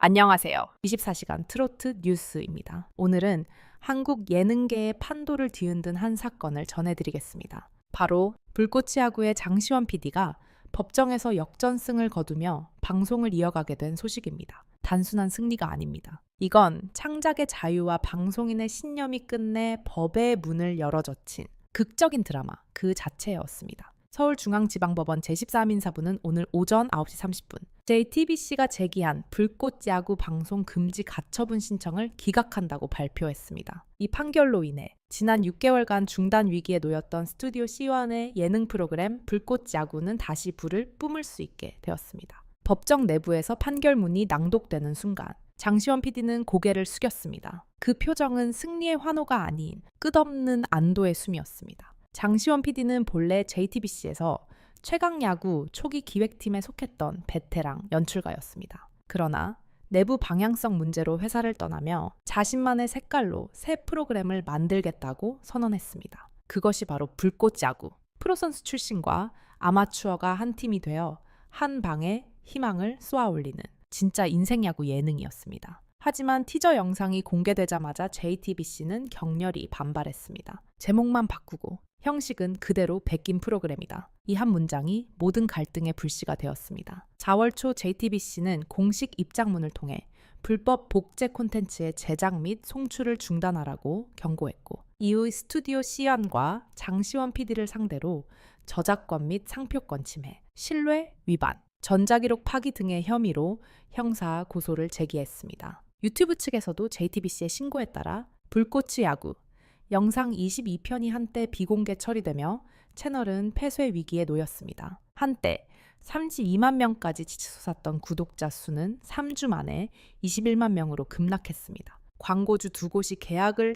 안녕하세요. 24시간 트로트 뉴스입니다. 오늘은 한국 예능계의 판도를 뒤흔든 한 사건을 전해드리겠습니다. 바로 불꽃이 야구의 장시원 PD가 법정에서 역전승을 거두며 방송을 이어가게 된 소식입니다. 단순한 승리가 아닙니다. 이건 창작의 자유와 방송인의 신념이 끝내 법의 문을 열어젖힌 극적인 드라마 그 자체였습니다. 서울중앙지방법원 제13인사부는 오늘 오전 9시 30분 JTBC가 제기한 불꽃 야구 방송 금지 가처분 신청을 기각한다고 발표했습니다. 이 판결로 인해 지난 6개월간 중단 위기에 놓였던 스튜디오 C1의 예능 프로그램 불꽃 야구는 다시 불을 뿜을 수 있게 되었습니다. 법정 내부에서 판결문이 낭독되는 순간 장시원 PD는 고개를 숙였습니다. 그 표정은 승리의 환호가 아닌 끝없는 안도의 숨이었습니다. 장시원 PD는 본래 JTBC에서 최강야구 초기 기획팀에 속했던 베테랑 연출가였습니다. 그러나 내부 방향성 문제로 회사를 떠나며 자신만의 색깔로 새 프로그램을 만들겠다고 선언했습니다. 그것이 바로 불꽃 야구. 프로선수 출신과 아마추어가 한 팀이 되어 한 방에 희망을 쏘아올리는 진짜 인생 야구 예능이었습니다. 하지만 티저 영상이 공개되자마자 JTBC는 격렬히 반발했습니다. 제목만 바꾸고 형식은 그대로 베낀 프로그램이다. 이 한 문장이 모든 갈등의 불씨가 되었습니다. 4월 초 JTBC는 공식 입장문을 통해 불법 복제 콘텐츠의 제작 및 송출을 중단하라고 경고했고, 이후 스튜디오 C1과 장시원 PD를 상대로 저작권 및 상표권 침해, 신뢰 위반, 전자기록 파기 등의 혐의로 형사 고소를 제기했습니다. 유튜브 측에서도 JTBC의 신고에 따라 불꽃이 야구 영상 22편이 한때 비공개 처리되며 채널은 폐쇄 위기에 놓였습니다. 한때 32만 명까지 치솟았던 구독자 수는 3주 만에 21만 명으로 급락했습니다. 광고주 2곳이 계약을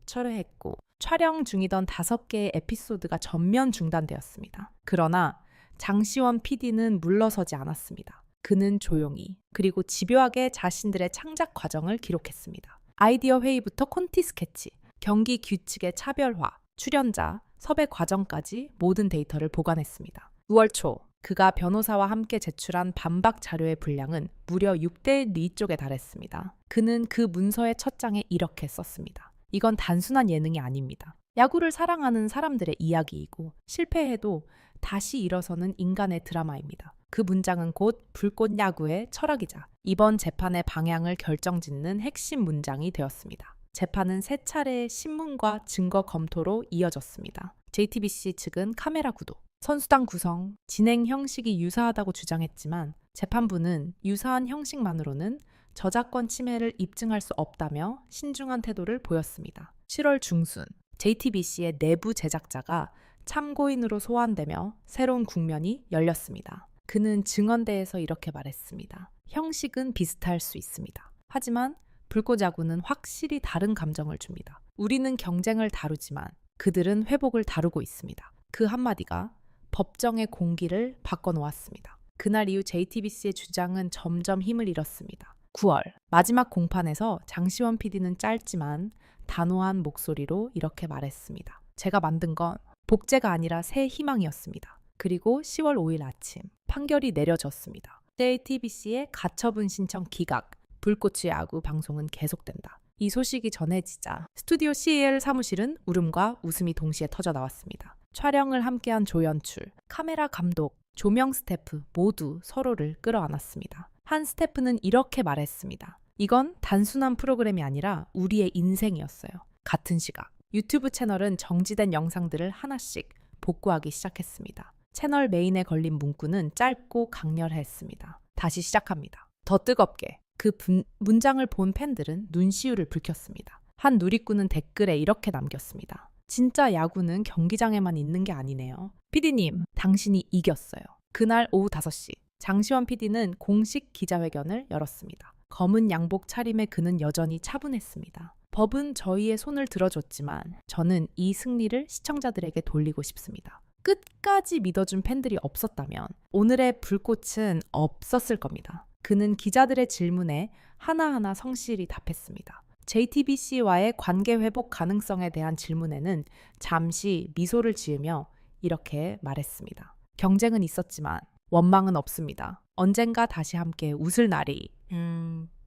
철회했고 촬영 중이던 5개의 에피소드가 전면 중단되었습니다. 그러나 장시원 PD는 물러서지 않았습니다. 그는 조용히 그리고 집요하게 자신들의 창작 과정을 기록했습니다. 아이디어 회의부터 콘티 스케치, 경기 규칙의 차별화, 출연자, 섭외 과정까지 모든 데이터를 보관했습니다. 9월 초 그가 변호사와 함께 제출한 반박 자료의 분량은 무려 6대 1 쪽에 달했습니다. 그는 그 문서의 첫 장에 이렇게 썼습니다. 이건 단순한 예능이 아닙니다. 야구를 사랑하는 사람들의 이야기이고 실패해도 다시 일어서는 인간의 드라마입니다. 그 문장은 곧 불꽃 야구의 철학이자 이번 재판의 방향을 결정짓는 핵심 문장이 되었습니다. 재판은 3차례의 신문과 증거 검토로 이어졌습니다. JTBC 측은 카메라 구도, 선수단 구성, 진행 형식이 유사하다고 주장했지만 재판부는 유사한 형식만으로는 저작권 침해를 입증할 수 없다며 신중한 태도를 보였습니다. 7월 중순 JTBC의 내부 제작자가 참고인으로 소환되며 새로운 국면이 열렸습니다. 그는 증언대에서 이렇게 말했습니다. 형식은 비슷할 수 있습니다. 하지만 불꽃 야구는 확실히 다른 감정을 줍니다. 우리는 경쟁을 다루지만 그들은 회복을 다루고 있습니다. 그 한마디가 법정의 공기를 바꿔놓았습니다. 그날 이후 JTBC의 주장은 점점 힘을 잃었습니다. 9월 마지막 공판에서 장시원 PD는 짧지만 단호한 목소리로 이렇게 말했습니다. 제가 만든 건 복제가 아니라 새 희망이었습니다. 그리고 10월 5일 아침 판결이 내려졌습니다. JTBC의 가처분 신청 기각, 불꽃이 야구 방송은 계속된다. 이 소식이 전해지자 스튜디오 CL 사무실은 울음과 웃음이 동시에 터져 나왔습니다. 촬영을 함께한 조연출, 카메라 감독, 조명 스태프 모두 서로를 끌어안았습니다. 한 스태프는 이렇게 말했습니다. 이건 단순한 프로그램이 아니라 우리의 인생이었어요. 같은 시각 유튜브 채널은 정지된 영상들을 하나씩 복구하기 시작했습니다. 채널 메인에 걸린 문구는 짧고 강렬했습니다. 다시 시작합니다. 더 뜨겁게. 그 문장을 본 팬들은 눈시울을 붉혔습니다. 한 누리꾼은 댓글에 이렇게 남겼습니다. 진짜 야구는 경기장에만 있는 게 아니네요. PD님, 당신이 이겼어요. 그날 오후 5시 장시원 PD는 공식 기자회견을 열었습니다. 검은 양복 차림의 그는 여전히 차분했습니다. 법은 저희의 손을 들어줬지만 저는 이 승리를 시청자들에게 돌리고 싶습니다. 끝까지 믿어준 팬들이 없었다면 오늘의 불꽃은 없었을 겁니다. 그는 기자들의 질문에 하나하나 성실히 답했습니다. JTBC와의 관계 회복 가능성에 대한 질문에는 잠시 미소를 지으며 이렇게 말했습니다. 경쟁은 있었지만 원망은 없습니다. 언젠가 다시 함께 웃을 날이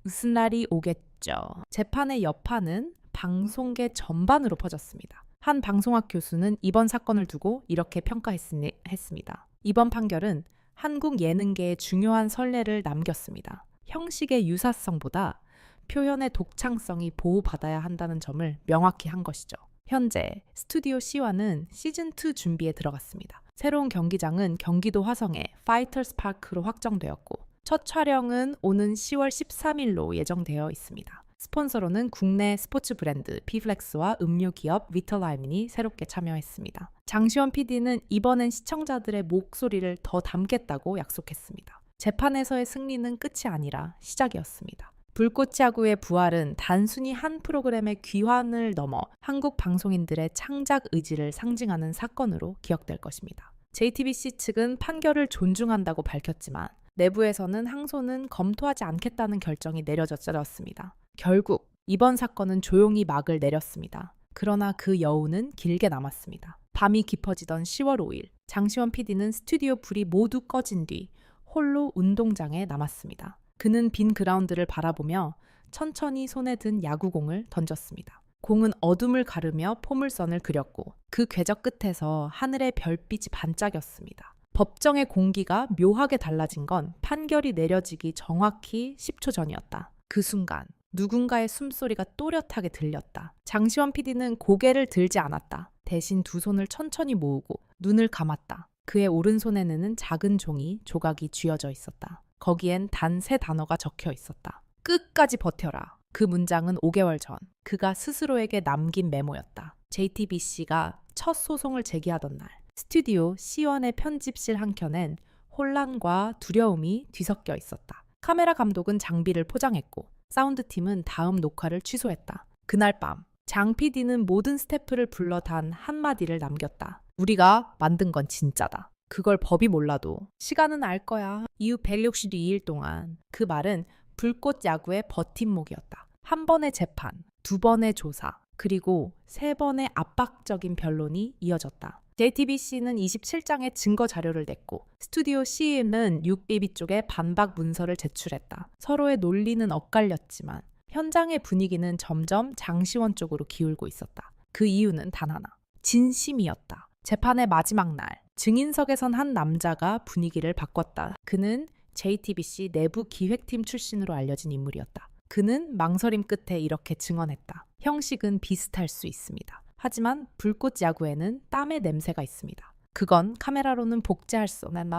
무슨 날이 오겠죠. 재판의 여파는 방송계 전반으로 퍼졌습니다. 한 방송학 교수는 이번 사건을 두고 이렇게 평가했습니다. 이번 판결은 한국 예능계의 중요한 선례를 남겼습니다. 형식의 유사성보다 표현의 독창성이 보호받아야 한다는 점을 명확히 한 것이죠. 현재 스튜디오 C와는 시즌2 준비에 들어갔습니다. 새로운 경기장은 경기도 화성의 파이터스 파크로 확정되었고 첫 촬영은 오는 10월 13일로 예정되어 있습니다. 스폰서로는 국내 스포츠 브랜드 피플렉스와 음료 기업 비터라이민이 새롭게 참여했습니다. 장시원 PD는 이번엔 시청자들의 목소리를 더 담겠다고 약속했습니다. 재판에서의 승리는 끝이 아니라 시작이었습니다. 불꽃 야구의 부활은 단순히 한 프로그램의 귀환을 넘어 한국 방송인들의 창작 의지를 상징하는 사건으로 기억될 것입니다. JTBC 측은 판결을 존중한다고 밝혔지만 내부에서는 항소는 검토하지 않겠다는 결정이 내려졌습니다. 결국 이번 사건은 조용히 막을 내렸습니다. 그러나 그 여운은 길게 남았습니다. 밤이 깊어지던 10월 5일, 장시원 PD는 스튜디오 불이 모두 꺼진 뒤 홀로 운동장에 남았습니다. 그는 빈 그라운드를 바라보며 천천히 손에 든 야구공을 던졌습니다. 공은 어둠을 가르며 포물선을 그렸고 그 궤적 끝에서 하늘의 별빛이 반짝였습니다. 법정의 공기가 묘하게 달라진 건 판결이 내려지기 정확히 10초 전이었다. 그 순간 누군가의 숨소리가 또렷하게 들렸다. 장시원 PD는 고개를 들지 않았다. 대신 두 손을 천천히 모으고 눈을 감았다. 그의 오른손에는 작은 종이 조각이 쥐어져 있었다. 거기엔 단 3단어가 적혀 있었다. 끝까지 버텨라. 그 문장은 5개월 전 그가 스스로에게 남긴 메모였다. JTBC가 첫 소송을 제기하던 날 스튜디오 C1의 편집실 한켠엔 혼란과 두려움이 뒤섞여 있었다. 카메라 감독은 장비를 포장했고 사운드팀은 다음 녹화를 취소했다. 그날 밤 장 PD는 모든 스태프를 불러 단 한마디를 남겼다. 우리가 만든 건 진짜다. 그걸 법이 몰라도 시간은 알 거야. 이후 162일 동안 그 말은 불꽃 야구의 버팀목이었다. 한 번의 재판, 2번의 조사, 그리고 3번의 압박적인 변론이 이어졌다. JTBC는 27장의 증거 자료를 냈고 스튜디오 C는 6BB 쪽에 반박 문서를 제출했다. 서로의 논리는 엇갈렸지만 현장의 분위기는 점점 장시원 쪽으로 기울고 있었다. 그 이유는 단 하나, 진심이었다. 재판의 마지막 날, 증인석에 선 한 남자가 분위기를 바꿨다. 그는 JTBC 내부 기획팀 출신으로 알려진 인물이었다. 그는 망설임 끝에 이렇게 증언했다. 형식은 비슷할 수 있습니다. 하지만 불꽃 야구에는 땀의 냄새가 있습니다. 그건 카메라로는 복제할 수 없는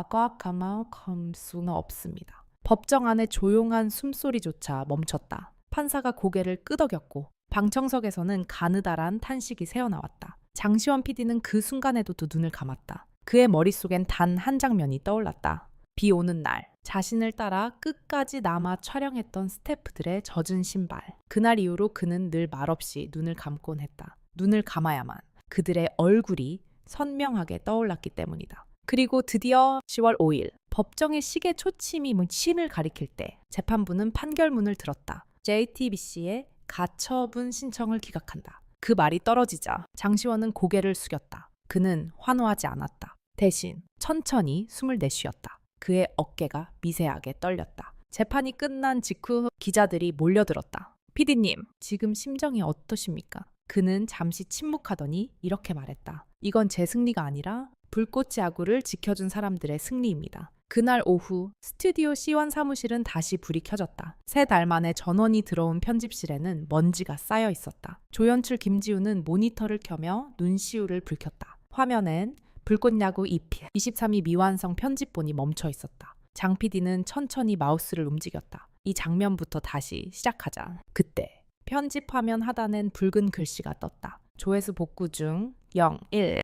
수는 없습니다. 법정 안의 조용한 숨소리조차 멈췄다. 판사가 고개를 끄덕였고 방청석에서는 가느다란 탄식이 새어나왔다. 장시원 PD는 그 순간에도 눈을 감았다. 그의 머릿속엔 단 한 장면이 떠올랐다. 비 오는 날, 자신을 따라 끝까지 남아 촬영했던 스태프들의 젖은 신발. 그날 이후로 그는 늘 말없이 눈을 감곤 했다. 눈을 감아야만 그들의 얼굴이 선명하게 떠올랐기 때문이다. 그리고 드디어 10월 5일, 법정의 시계 초침이 신을 가리킬 때 재판부는 판결문을 들었다. JTBC의 가처분 신청을 기각한다. 그 말이 떨어지자 장시원은 고개를 숙였다. 그는 환호하지 않았다. 대신 천천히 숨을 내쉬었다. 그의 어깨가 미세하게 떨렸다. 재판이 끝난 직후 기자들이 몰려들었다. PD님, 지금 심정이 어떠십니까? 그는 잠시 침묵하더니 이렇게 말했다. 이건 제 승리가 아니라 불꽃 야구를 지켜준 사람들의 승리입니다. 그날 오후 스튜디오 C1 사무실은 다시 불이 켜졌다. 3달 만에 전원이 들어온 편집실에는 먼지가 쌓여 있었다. 조연출 김지우는 모니터를 켜며 눈시울을 붉혔다. 화면엔 불꽃 야구 23위 미완성 편집본이 멈춰 있었다. 장 PD는 천천히 마우스를 움직였다. 이 장면부터 다시 시작하자. 그때 편집 화면 하단엔 붉은 글씨가 떴다. 조회수 복구 중 0, 1,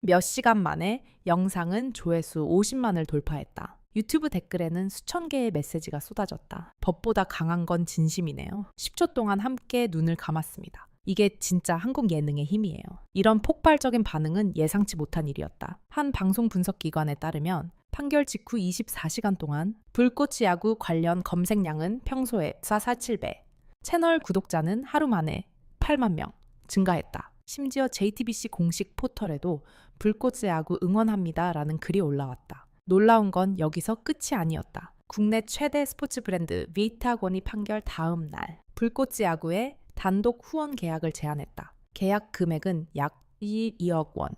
몇 시간 만에 영상은 조회수 50만을 돌파했다. 유튜브 댓글에는 수천 개의 메시지가 쏟아졌다. 법보다 강한 건 진심이네요. 10초 동안 함께 눈을 감았습니다. 이게 진짜 한국 예능의 힘이에요. 이런 폭발적인 반응은 예상치 못한 일이었다. 한 방송 분석 기관에 따르면 판결 직후 24시간 동안 불꽃 야구 관련 검색량은 평소에 447배, 채널 구독자는 하루 만에 8만 명 증가했다. 심지어 JTBC 공식 포털에도 불꽃 야구 응원합니다 라는 글이 올라왔다. 놀라운 건 여기서 끝이 아니었다. 국내 최대 스포츠 브랜드 위타곤이 판결 다음 날 불꽃 야구의 단독 후원 계약을 제안했다. 계약 금액은 약 2억 원.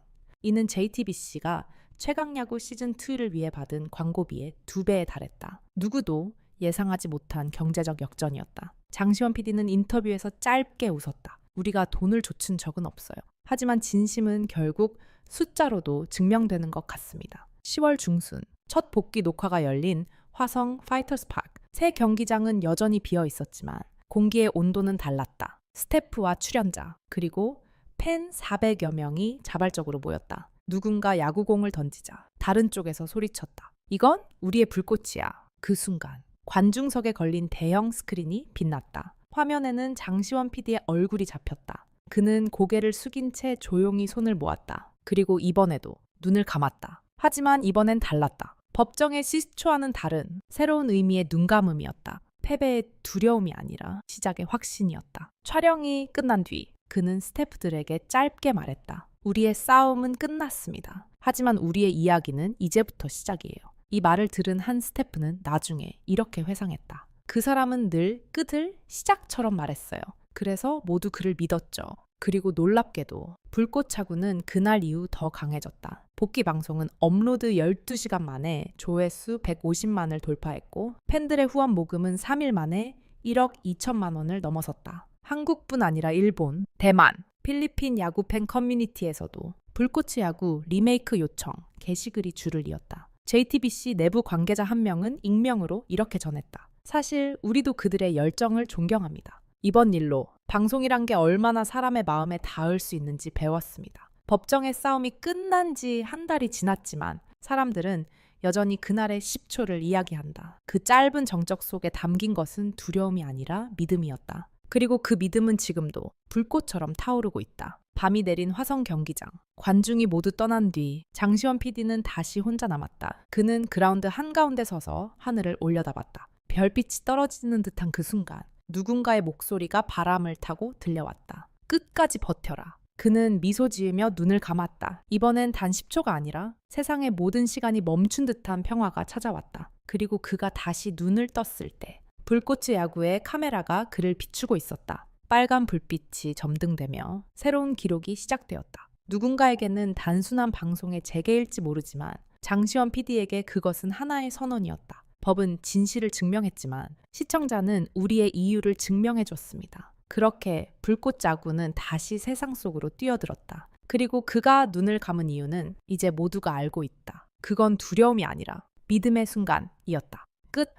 이는 JTBC가 최강야구 시즌2를 위해 받은 광고비의 2배에 달했다. 누구도 예상하지 못한 경제적 역전이었다. 장시원 PD는 인터뷰에서 짧게 웃었다. 우리가 돈을 줬은 적은 없어요. 하지만 진심은 결국 숫자로도 증명되는 것 같습니다. 10월 중순 첫 복귀 녹화가 열린 화성 파이터스 파크. 새 경기장은 여전히 비어 있었지만 공기의 온도는 달랐다. 스태프와 출연자 그리고 팬 400여 명이 자발적으로 모였다. 누군가 야구공을 던지자 다른 쪽에서 소리쳤다. 이건 우리의 불꽃이야. 그 순간 관중석에 걸린 대형 스크린이 빛났다. 화면에는 장시원 PD의 얼굴이 잡혔다. 그는 고개를 숙인 채 조용히 손을 모았다. 그리고 이번에도 눈을 감았다. 하지만 이번엔 달랐다. 법정의 시초와는 다른 새로운 의미의 눈감음이었다. 패배의 두려움이 아니라 시작의 확신이었다. 촬영이 끝난 뒤 그는 스태프들에게 짧게 말했다. 우리의 싸움은 끝났습니다. 하지만 우리의 이야기는 이제부터 시작이에요. 이 말을 들은 한 스태프는 나중에 이렇게 회상했다. 그 사람은 늘 끝을 시작처럼 말했어요. 그래서 모두 그를 믿었죠. 그리고 놀랍게도 불꽃차구는 그날 이후 더 강해졌다. 복귀 방송은 업로드 12시간 만에 조회수 150만을 돌파했고 팬들의 후원 모금은 3일 만에 1억 2천만 원을 넘어섰다. 한국뿐 아니라 일본, 대만, 필리핀 야구 팬 커뮤니티에서도 불꽃의 야구 리메이크 요청 게시글이 줄을 이었다. JTBC 내부 관계자 한 명은 익명으로 이렇게 전했다. 사실 우리도 그들의 열정을 존경합니다. 이번 일로 방송이란 게 얼마나 사람의 마음에 닿을 수 있는지 배웠습니다. 법정의 싸움이 끝난 지 한 달이 지났지만 사람들은 여전히 그날의 10초를 이야기한다. 그 짧은 정적 속에 담긴 것은 두려움이 아니라 믿음이었다. 그리고 그 믿음은 지금도 불꽃처럼 타오르고 있다. 밤이 내린 화성 경기장. 관중이 모두 떠난 뒤 장시원 PD는 다시 혼자 남았다. 그는 그라운드 한가운데 서서 하늘을 올려다봤다. 별빛이 떨어지는 듯한 그 순간 누군가의 목소리가 바람을 타고 들려왔다. 끝까지 버텨라. 그는 미소 지으며 눈을 감았다. 이번엔 단 10초가 아니라 세상의 모든 시간이 멈춘 듯한 평화가 찾아왔다. 그리고 그가 다시 눈을 떴을 때 불꽃의 야구의 카메라가 그를 비추고 있었다. 빨간 불빛이 점등되며 새로운 기록이 시작되었다. 누군가에게는 단순한 방송의 재개일지 모르지만 장시원 PD에게 그것은 하나의 선언이었다. 법은 진실을 증명했지만 시청자는 우리의 이유를 증명해줬습니다. 그렇게 불꽃 야구는 다시 세상 속으로 뛰어들었다. 그리고 그가 눈을 감은 이유는 이제 모두가 알고 있다. 그건 두려움이 아니라 믿음의 순간이었다. 끝.